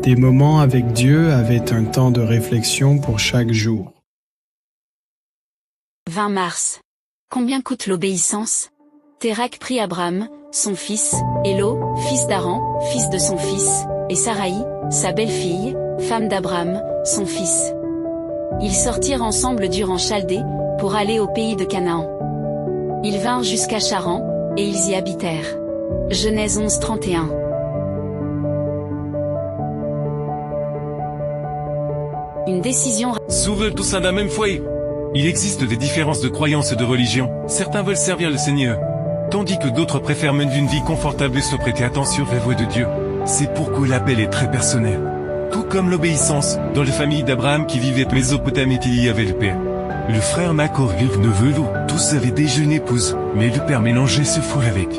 Des moments avec Dieu avaient un temps de réflexion pour chaque jour. 20 mars. Combien coûte l'obéissance? Térakh prit Abraham, son fils, et Lot, fils d'Aran, fils de son fils, et Saraï, sa belle-fille, femme d'Abraham, son fils. Ils sortirent ensemble durant Chaldée, pour aller au pays de Canaan. Ils vinrent jusqu'à Charan, et ils y habitèrent. Genèse 11, 31. Une décision. Souvent tous un d'un même foyer. Il existe des différences de croyances et de religion. Certains veulent servir le Seigneur, tandis que d'autres préfèrent mener une vie confortable et se prêter attention à la voix de Dieu. C'est pourquoi l'appel est très personnel. Tout comme l'obéissance, dans les familles d'Abraham qui vivaient en Mésopotamie, il y avait le père, le frère Nacor et le neveu Lot. Tous avaient déjà une épouse, mais le père mélangeait ce fou avec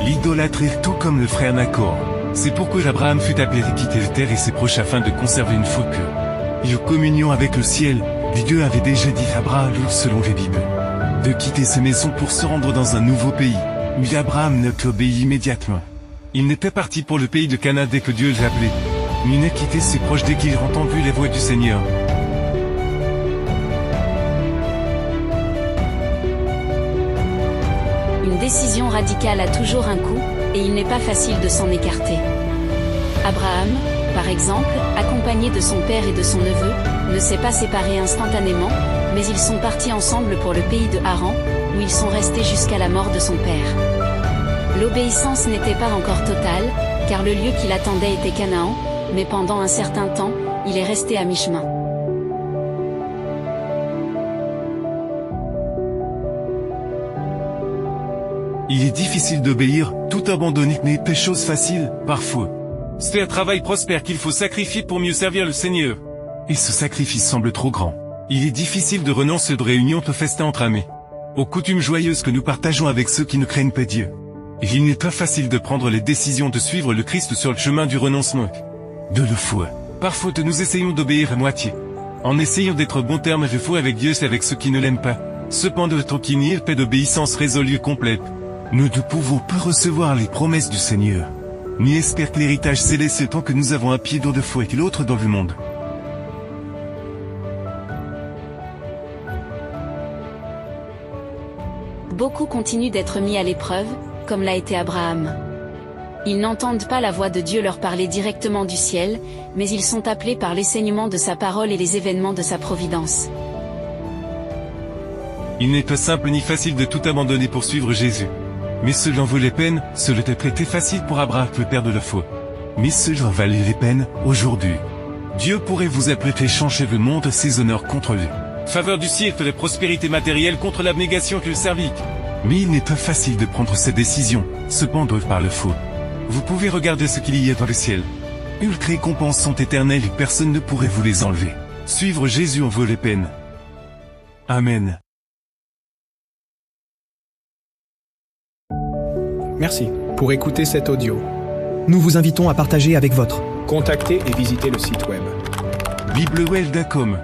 l'idolâtrie, tout comme le frère Nacor. C'est pourquoi Abraham fut appelé à quitter la terre et ses proches afin de conserver une foi pure et en communion avec le ciel. Dieu avait déjà dit à Abraham, selon les Bibles, de quitter sa maison pour se rendre dans un nouveau pays. Mais Abraham n'a qu'obéi immédiatement. Il n'était parti pour le pays de Canaan dès que Dieu l'appelait. Mais il n'a quitté ses proches dès qu'il a entendu les voix du Seigneur. Une décision radicale a toujours un coût, et il n'est pas facile de s'en écarter. Abraham, par exemple, accompagné de son père et de son neveu, ne s'est pas séparé instantanément, mais ils sont partis ensemble pour le pays de Haran, où ils sont restés jusqu'à la mort de son père. L'obéissance n'était pas encore totale, car le lieu qui l'attendait était Canaan, mais pendant un certain temps, il est resté à mi-chemin. Il est difficile d'obéir, tout abandonner n'est pas chose facile, parfois. C'est un travail prospère qu'il faut sacrifier pour mieux servir le Seigneur. Et ce sacrifice semble trop grand. Il est difficile de renoncer de réunion de festin entre amis, aux coutumes joyeuses que nous partageons avec ceux qui ne craignent pas Dieu. Et il n'est pas facile de prendre les décisions de suivre le Christ sur le chemin du renoncement, de la foi. Parfois nous essayons d'obéir à moitié, en essayant d'être bon terme de foi avec Dieu et avec ceux qui ne l'aiment pas. Cependant tant qu'il n'y a pas d'obéissance résolue complète, nous ne pouvons pas recevoir les promesses du Seigneur, ni espérer que l'héritage céleste tant que nous avons un pied dans de foi et l'autre dans le monde. Beaucoup continuent d'être mis à l'épreuve, comme l'a été Abraham. Ils n'entendent pas la voix de Dieu leur parler directement du ciel, mais ils sont appelés par l'enseignement de sa parole et les événements de sa providence. Il n'est pas simple ni facile de tout abandonner pour suivre Jésus. Mais cela en vaut les peines, cela était facile pour Abraham, le père de la foi. Mais cela valait les peines, aujourd'hui. Dieu pourrait vous appeler à changer le monde, ses honneurs contre lui. Faveur du ciel, la prospérité matérielle contre l'abnégation que le servit. Mais il n'est pas facile de prendre cette décision, cependant par le faux. Vous pouvez regarder ce qu'il y a dans le ciel. Les récompenses sont éternelles et personne ne pourrait vous les enlever. Suivre Jésus en vaut les peines. Amen. Merci pour écouter cet audio. Nous vous invitons à partager avec votre. Contactez et visitez le site web biblewell.com